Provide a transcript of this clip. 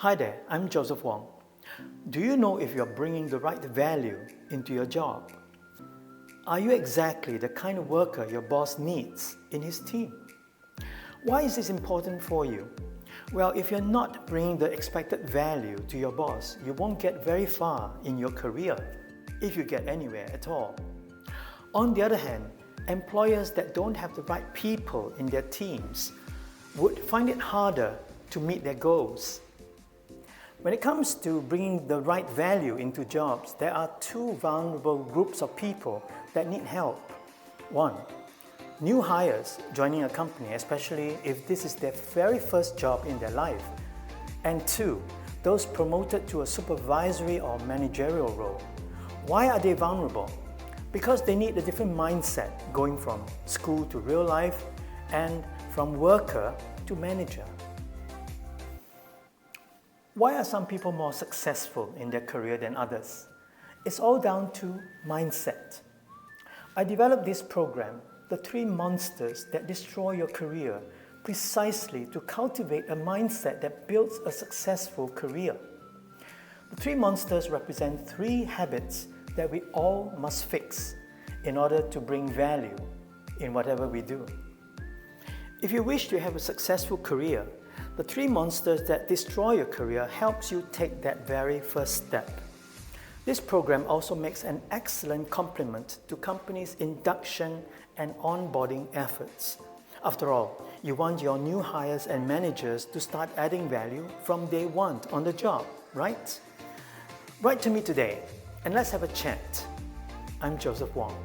Hi there, I'm Joseph Wong. Do you know if you're bringing the right value into your job? Are you exactly the kind of worker your boss needs in his team? Why is this important for you? Well, if you're not bringing the expected value to your boss, you won't get very far in your career, if you get anywhere at all. On the other hand, employers that don't have the right people in their teams would find it harder to meet their goals. When it comes to bringing the right value into jobs, there are two vulnerable groups of people that need help. One, new hires joining a company, especially if this is their very first job in their life. And two, those promoted to a supervisory or managerial role. Why are they vulnerable? Because they need a different mindset going from school to real life and from worker to manager. Why are some people more successful in their career than others? It's all down to mindset. I developed this program, The Three Monsters That Destroy Your Career, precisely to cultivate a mindset that builds a successful career. The three monsters represent three habits that we all must fix in order to bring value in whatever we do. If you wish to have a successful career, the three monsters that destroy your career helps you take that very first step. This program also makes an excellent complement to companies' induction and onboarding efforts. After all, you want your new hires and managers to start adding value from day one on the job, right? Write to me today and let's have a chat. I'm Joseph Wong.